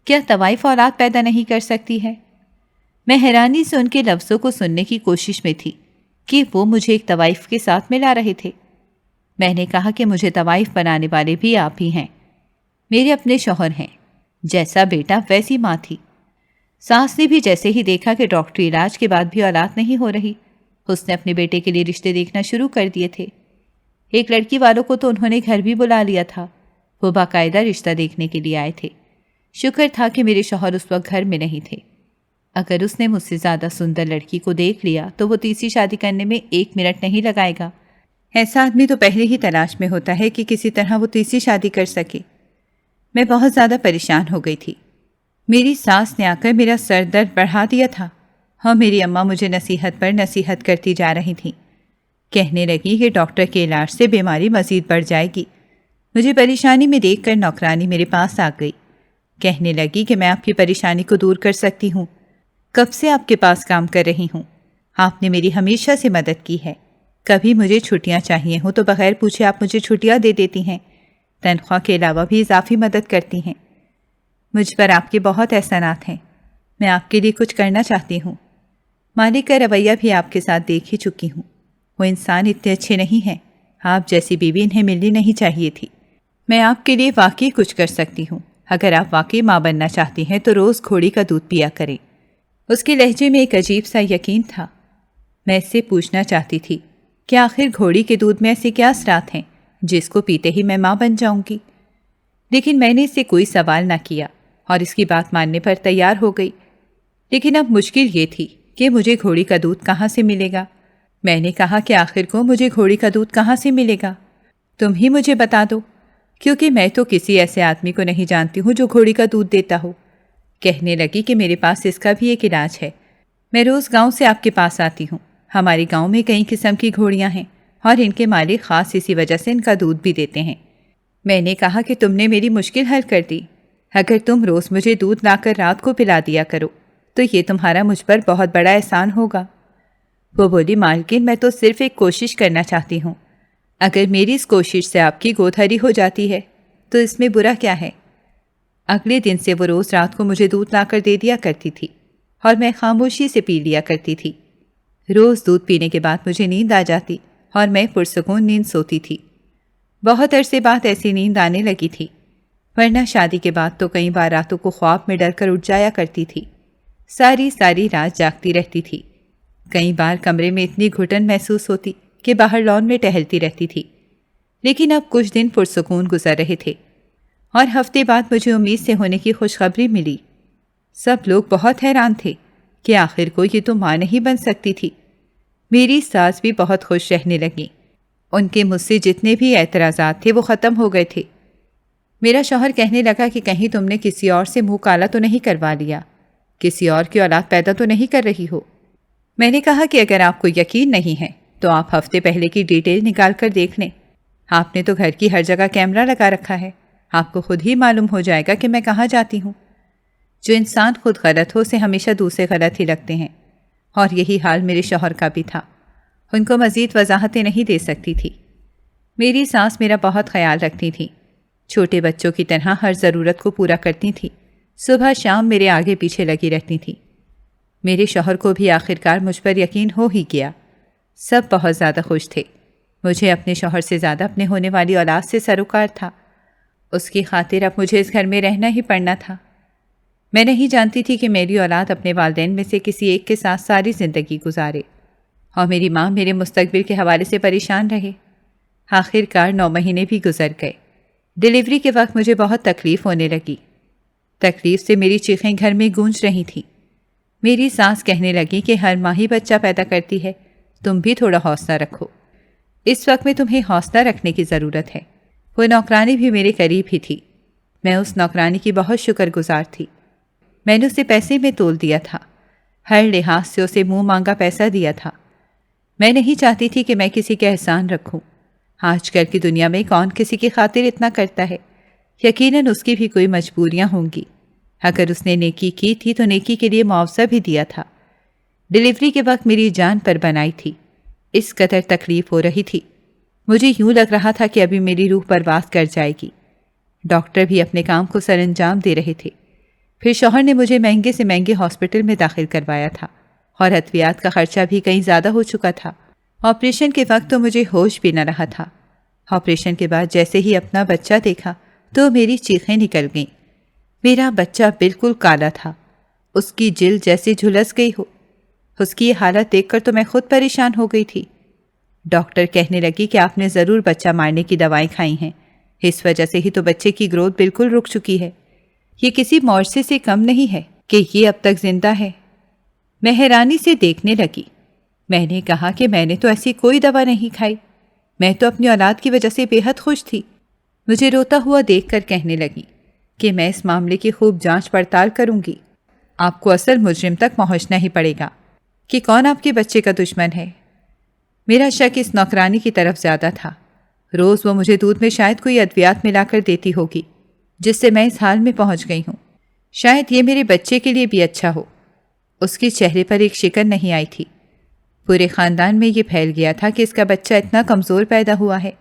کیا طوائف اولاد پیدا نہیں کر سکتی ہے؟ میں حیرانی سے ان کے لفظوں کو سننے کی کوشش میں تھی کہ وہ مجھے ایک طوائف کے ساتھ ملا رہے تھے۔ میں نے کہا کہ مجھے طوائف بنانے والے بھی آپ ہی ہیں، میرے اپنے شوہر ہیں، جیسا بیٹا ویسی ماں تھی۔ ساس نے بھی جیسے ہی دیکھا کہ ڈاکٹری علاج کے بعد بھی اولاد نہیں ہو رہی، اس نے اپنے بیٹے کے لیے رشتے دیکھنا شروع کر دیے تھے۔ ایک لڑکی والوں کو تو انہوں نے گھر بھی بلا لیا تھا۔ وہ باقاعدہ رشتہ دیکھنے کے لیے آئے تھے۔ شکر تھا کہ میرے شوہر اس وقت گھر میں نہیں تھے۔ اگر اس نے مجھ سے زیادہ سندر لڑکی کو دیکھ لیا تو وہ تیسری شادی کرنے میں 1 منٹ نہیں لگائے گا۔ ایسا آدمی تو پہلے ہی تلاش میں ہوتا ہے کہ کسی طرح وہ تیسری شادی کر سکے۔ میں بہت زیادہ پریشان ہو گئی تھی۔ میری ساس نے آ کر میرا سر درد بڑھا دیا تھا اور میری اماں مجھے نصیحت پر نصیحت کرتی جا رہی تھیں۔ کہنے لگی کہ ڈاکٹر کے علاج سے بیماری مزید بڑھ جائے گی۔ مجھے پریشانی میں دیکھ کر نوکرانی میرے پاس آ گئی۔ کہنے لگی کہ میں آپ کی پریشانی کو دور کر سکتی ہوں۔ کب سے آپ کے پاس کام کر رہی ہوں۔ آپ نے میری ہمیشہ سے مدد کی ہے۔ کبھی مجھے چھٹیاں چاہیے ہوں تو بغیر پوچھے آپ مجھے چھٹیاں دے دیتی ہیں۔ تنخواہ کے علاوہ بھی اضافی مدد کرتی ہیں۔ مجھ پر آپ کے بہت احسانات ہیں۔ میں آپ کے لیے کچھ کرنا چاہتی ہوں۔ مالک کا رویہ بھی آپ کے ساتھ دیکھ ہی چکی ہوں۔ وہ انسان اتنے اچھے نہیں ہیں۔ آپ جیسی بیوی انہیں ملنی نہیں چاہیے تھی۔ میں آپ کے لیے واقعی کچھ کر سکتی ہوں۔ اگر آپ واقعی ماں بننا چاہتی ہیں تو روز گھوڑی کا دودھ پیا کریں۔ اس کے لہجے میں ایک عجیب سا یقین تھا۔ میں اس سے پوچھنا چاہتی تھی کہ آخر گھوڑی کے دودھ میں ایسے کیا اثرات ہیں جس کو پیتے ہی میں ماں بن جاؤں گی؟ لیکن میں نے اس سے کوئی سوال نہ کیا اور اس کی بات ماننے پر تیار ہو گئی۔ لیکن اب مشکل یہ تھی کہ مجھے گھوڑی کا دودھ کہاں سے ملے گا؟ میں نے کہا کہ آخر کو مجھے گھوڑی کا دودھ کہاں سے ملے گا؟ تم ہی مجھے بتا دو، کیونکہ میں تو کسی ایسے آدمی کو نہیں جانتی ہوں جو گھوڑی کا دودھ دیتا ہو۔ کہنے لگی کہ میرے پاس اس کا بھی ایک علاج ہے۔ میں روز گاؤں سے آپ کے پاس آتی ہوں۔ ہمارے گاؤں میں کئی قسم کی گھوڑیاں ہیں اور ان کے مالک خاص اسی وجہ سے ان کا دودھ بھی دیتے ہیں۔ میں نے کہا کہ تم نے میری مشکل حل کر دی۔ اگر تم روز مجھے دودھ لا کر رات کو پلا دیا کرو تو یہ تمہارا مجھ پر بہت بڑا احسان ہوگا۔ وہ بولی، مالکن میں تو صرف ایک کوشش کرنا چاہتی ہوں۔ اگر میری اس کوشش سے آپ کی گود ہری ہو جاتی ہے تو اس میں برا کیا ہے؟ اگلے دن سے وہ روز رات کو مجھے دودھ لا کر دے دیا کرتی تھی اور میں خاموشی سے پی لیا کرتی تھی۔ روز دودھ پینے کے بعد مجھے نیند آ جاتی اور میں پرسکون نیند سوتی تھی۔ بہت عرصے بعد ایسی نیند آنے لگی تھی، ورنہ شادی کے بعد تو کئی بار راتوں کو خواب میں ڈر کر اٹھ جایا کرتی تھی۔ ساری رات جاگتی رہتی تھی۔ کئی بار کمرے میں اتنی گھٹن محسوس ہوتی کہ باہر لان میں ٹہلتی رہتی تھی۔ لیکن اب کچھ دن پرسکون گزر رہے تھے اور ہفتے بعد مجھے امید سے ہونے کی خوشخبری ملی۔ سب لوگ بہت حیران تھے کہ آخر کو یہ تو ماں نہیں بن سکتی تھی۔ میری ساس بھی بہت خوش رہنے لگی۔ ان کے مجھ سے جتنے بھی اعتراضات تھے وہ ختم ہو گئے تھے۔ میرا شوہر کہنے لگا کہ کہیں تم نے کسی اور سے منہ کالا تو نہیں کروا لیا، کسی اور کی اولاد پیدا تو نہیں کر رہی ہو۔ میں نے کہا کہ اگر آپ کو یقین نہیں ہے تو آپ ہفتے پہلے کی ڈیٹیل نکال کر دیکھ لیں۔ آپ نے تو گھر کی ہر جگہ کیمرہ لگا رکھا ہے، آپ کو خود ہی معلوم ہو جائے گا کہ میں کہاں جاتی ہوں۔ جو انسان خود غلط ہو اسے ہمیشہ دوسرے غلط ہی لگتے ہیں، اور یہی حال میرے شوہر کا بھی تھا۔ ان کو مزید وضاحتیں نہیں دے سکتی تھی۔ میری ساس میرا بہت خیال رکھتی تھی، چھوٹے بچوں کی طرح ہر ضرورت کو پورا کرتی تھی۔ صبح شام میرے آگے پیچھے لگی رہتی تھی۔ میرے شوہر کو بھی آخرکار مجھ پر یقین ہو ہی گیا۔ سب بہت زیادہ خوش تھے۔ مجھے اپنے شوہر سے زیادہ اپنے ہونے والی اولاد سے سروکار تھا۔ اس کی خاطر اب مجھے اس گھر میں رہنا ہی پڑنا تھا۔ میں نہیں جانتی تھی کہ میری اولاد اپنے والدین میں سے کسی ایک کے ساتھ ساری زندگی گزارے، اور میری ماں میرے مستقبل کے حوالے سے پریشان رہے۔ آخرکار 9 مہینے بھی گزر گئے۔ ڈیلیوری کے وقت مجھے بہت تکلیف ہونے لگی۔ تکلیف سے میری چیخیں گھر میں گونج رہی تھیں۔ میری ساس کہنے لگی کہ ہر ماں ہی بچہ پیدا کرتی ہے، تم بھی تھوڑا حوصلہ رکھو۔ اس وقت میں تمہیں حوصلہ رکھنے کی ضرورت ہے۔ وہ نوکرانی بھی میرے قریب ہی تھی۔ میں اس نوکرانی کی بہت شکر گزار تھی۔ میں نے اسے پیسے میں تول دیا تھا، ہر لحاظ سے اسے منہ مانگا پیسہ دیا تھا۔ میں نہیں چاہتی تھی کہ میں کسی کے احسان رکھوں۔ آج کل کی دنیا میں کون کسی کی خاطر اتنا کرتا ہے؟ یقیناً اس کی بھی کوئی مجبوریاں ہوں گی۔ اگر اس نے نیکی کی تھی تو نیکی کے لیے معاوضہ بھی دیا تھا۔ ڈیلیوری کے وقت میری جان پر بنائی تھی، اس قدر تکلیف ہو رہی تھی، مجھے یوں لگ رہا تھا کہ ابھی میری روح پرواز کر جائے گی۔ ڈاکٹر بھی اپنے کام کو سر انجام دے رہے تھے۔ پھر شوہر نے مجھے مہنگے سے مہنگے ہاسپٹل میں داخل کروایا تھا، اور ادویات کا خرچہ بھی کہیں زیادہ ہو چکا تھا۔ آپریشن کے وقت تو مجھے ہوش بھی نہ رہا تھا۔ آپریشن کے بعد جیسے ہی اپنا بچہ دیکھا تو میری چیخیں نکل گئیں۔ میرا بچہ بالکل کالا تھا، اس کی جلد جیسے جھلس گئی ہو۔ اس کی یہ حالت دیکھ کر تو میں خود پریشان ہو گئی تھی۔ ڈاکٹر کہنے لگی کہ آپ نے ضرور بچہ مارنے کی دوائیں کھائی ہیں، اس وجہ سے ہی تو بچے کی گروتھ بالکل رک چکی ہے۔ یہ کسی معجزے سے کم نہیں ہے کہ یہ اب تک زندہ ہے۔ میں حیرانی سے دیکھنے لگی۔ میں نے کہا کہ میں نے تو ایسی کوئی دوا نہیں کھائی، میں تو اپنی اولاد کی وجہ سے بے حد خوش تھی۔ مجھے روتا ہوا دیکھ کر کہنے لگی کہ میں اس معاملے کی خوب جانچ پڑتال کروں گی، آپ کو اصل مجرم تک پہنچنا ہی پڑے گا کہ کون آپ کے بچے کا دشمن ہے۔ میرا شک اس نوکرانی کی طرف زیادہ تھا۔ روز وہ مجھے دودھ میں شاید کوئی ادویات ملا کر دیتی ہوگی جس سے میں اس حال میں پہنچ گئی ہوں۔ شاید یہ میرے بچے کے لیے بھی اچھا ہو۔ اس کے چہرے پر ایک شکن نہیں آئی تھی۔ پورے خاندان میں یہ پھیل گیا تھا کہ اس کا بچہ اتنا کمزور پیدا ہوا ہے۔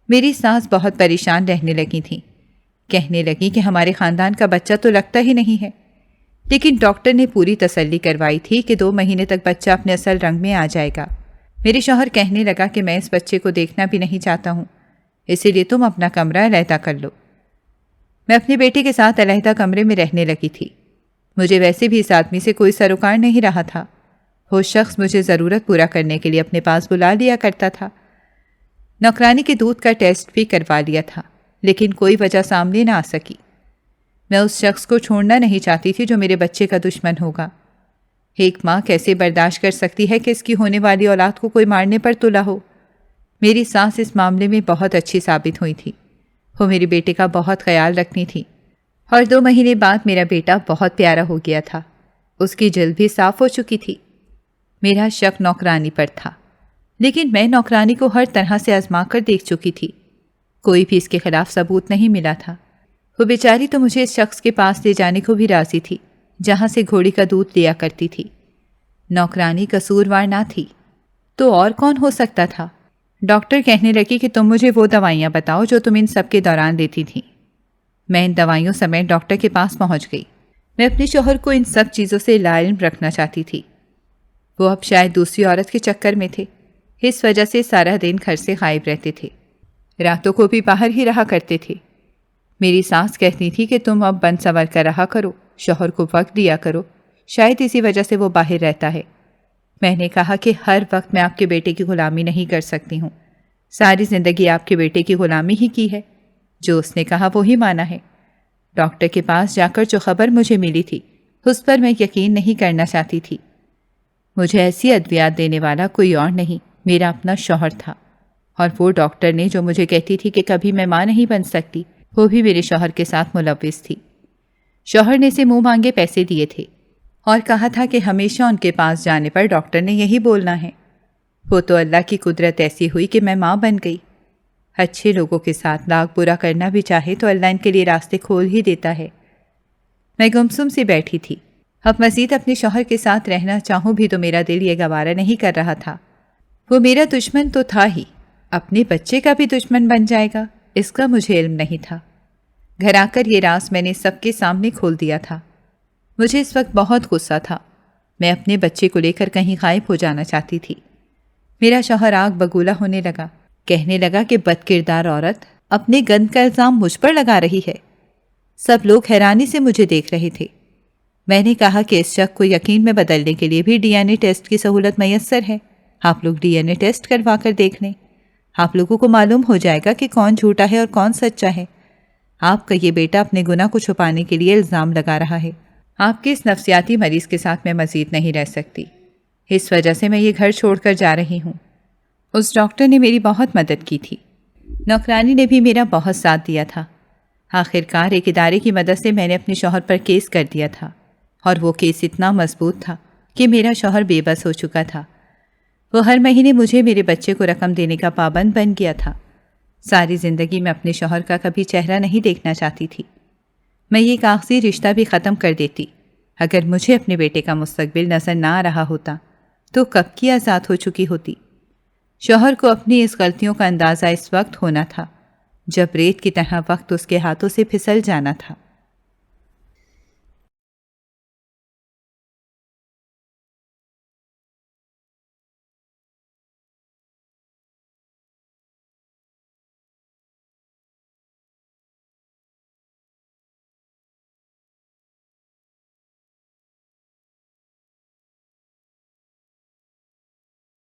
میری ساس بہت پریشان رہنے لگی تھیں، کہنے لگی کہ ہمارے خاندان کا بچہ تو لگتا ہی نہیں ہے، لیکن ڈاکٹر نے پوری تسلی کروائی تھی کہ 2 مہینے تک بچہ اپنے اصل رنگ میں آ جائے گا۔ میرے شوہر کہنے لگا کہ میں اس بچے کو دیکھنا بھی نہیں چاہتا ہوں، اسی لیے تم اپنا کمرہ علیحدہ کر لو۔ میں اپنے بیٹے کے ساتھ علیحدہ کمرے میں رہنے لگی تھی۔ مجھے ویسے بھی اس آدمی سے کوئی سروکار نہیں رہا تھا۔ وہ شخص مجھے ضرورت پورا کرنے کے لیے اپنے پاس بلا لیا کرتا تھا۔ نوکرانی کے دودھ کا ٹیسٹ بھی کروا لیا تھا، لیکن کوئی وجہ سامنے نہ آ سکی۔ میں اس شخص کو چھوڑنا نہیں چاہتی تھی جو میرے بچے کا دشمن ہوگا۔ ایک ماں کیسے برداشت کر سکتی ہے کہ اس کی ہونے والی اولاد کو کوئی مارنے پر تلا ہو؟ میری ساس اس معاملے میں بہت اچھی ثابت ہوئی تھی۔ وہ میرے بیٹے کا بہت خیال رکھتی تھی، اور 2 مہینے بعد میرا بیٹا بہت پیارا ہو گیا تھا۔ اس کی جلد بھی صاف ہو چکی تھی۔ میرا شک نوکرانی پر تھا، لیکن میں نوکرانی کو ہر طرح سے آزما کر دیکھ چکی تھی۔ کوئی بھی اس کے خلاف ثبوت نہیں ملا تھا۔ وہ بیچاری تو مجھے اس شخص کے پاس لے جانے کو بھی راضی تھی جہاں سے گھوڑی کا دودھ لیا کرتی تھی۔ نوکرانی قصوروار نہ تھی تو اور کون ہو سکتا تھا؟ ڈاکٹر کہنے لگی کہ تم مجھے وہ دوائیاں بتاؤ جو تم ان سب کے دوران لیتی تھی۔ میں ان دوائیوں سمیت ڈاکٹر کے پاس پہنچ گئی۔ میں اپنے شوہر کو ان سب چیزوں سے لاعلم رکھنا چاہتی تھی۔ وہ اب شاید دوسری عورت کے چکر میں تھے، اس وجہ سے سارا دن گھر سے غائب رہتے تھے، راتوں کو بھی باہر ہی رہا کرتے تھے۔ میری ساس کہتی تھی کہ تم اب بن سنور کر رہا کرو، شوہر کو وقت دیا کرو، شاید اسی وجہ سے وہ باہر رہتا ہے۔ میں نے کہا کہ ہر وقت میں آپ کے بیٹے کی غلامی نہیں کر سکتی ہوں، ساری زندگی آپ کے بیٹے کی غلامی ہی کی ہے، جو اس نے کہا وہی مانا ہے۔ ڈاکٹر کے پاس جا کر جو خبر مجھے ملی تھی اس پر میں یقین نہیں کرنا چاہتی تھی۔ مجھے ایسی ادویات دینے والا کوئی اور نہیں، میرا اپنا شوہر تھا، اور وہ ڈاکٹر نے جو مجھے کہتی تھی کہ کبھی میں ماں نہیں بن سکتی، وہ بھی میرے شوہر کے ساتھ ملوث تھی۔ شوہر نے اسے منہ مانگے پیسے دیے تھے اور کہا تھا کہ ہمیشہ ان کے پاس جانے پر ڈاکٹر نے یہی بولنا ہے۔ وہ تو اللہ کی قدرت ایسی ہوئی کہ میں ماں بن گئی۔ اچھے لوگوں کے ساتھ لاکھ برا کرنا بھی چاہے تو اللہ ان کے لیے راستے کھول ہی دیتا ہے۔ میں گمسم سی بیٹھی تھی۔ اب مزید اپنے شوہر کے ساتھ رہنا چاہوں بھی تو میرا دل یہ گوارا نہیں کر رہا تھا۔ وہ میرا دشمن تو تھا ہی، اپنے بچے کا بھی دشمن بن جائے گا، اس کا مجھے علم نہیں تھا۔ گھر آ کر یہ راز میں نے سب کے سامنے کھول دیا تھا۔ مجھے اس وقت بہت غصہ تھا۔ میں اپنے بچے کو لے کر کہیں غائب ہو جانا چاہتی تھی۔ میرا شوہر آگ بگولا ہونے لگا، کہنے لگا کہ بد کردار عورت اپنے گند کا الزام مجھ پر لگا رہی ہے۔ سب لوگ حیرانی سے مجھے دیکھ رہے تھے۔ میں نے کہا کہ اس شک کو یقین میں بدلنے کے لیے بھی ڈی این اے ٹیسٹ کی سہولت میسر ہے، آپ لوگ ڈی این اے ٹیسٹ کروا کر دیکھ لیں، آپ لوگوں کو معلوم ہو جائے گا کہ کون جھوٹا ہے اور کون سچا ہے۔ آپ کا یہ بیٹا اپنے گناہ کو چھپانے کے لیے الزام لگا رہا ہے۔ آپ کے اس نفسیاتی مریض کے ساتھ میں مزید نہیں رہ سکتی، اس وجہ سے میں یہ گھر چھوڑ کر جا رہی ہوں۔ اس ڈاکٹر نے میری بہت مدد کی تھی، نوکرانی نے بھی میرا بہت ساتھ دیا تھا۔ آخر کار ایک ادارے کی مدد سے میں نے اپنے شوہر پر کیس کر دیا تھا، اور وہ کیس اتنا مضبوط تھا کہ میرا شوہر بے بس ہو چکا تھا۔ وہ ہر مہینے مجھے میرے بچے کو رقم دینے کا پابند بن گیا تھا۔ ساری زندگی میں اپنے شوہر کا کبھی چہرہ نہیں دیکھنا چاہتی تھی۔ میں یہ کاغذی رشتہ بھی ختم کر دیتی اگر مجھے اپنے بیٹے کا مستقبل نظر نہ آ رہا ہوتا تو کب کی آزاد ہو چکی ہوتی۔ شوہر کو اپنی اس غلطیوں کا اندازہ اس وقت ہونا تھا جب ریت کی طرح وقت اس کے ہاتھوں سے پھسل جانا تھا۔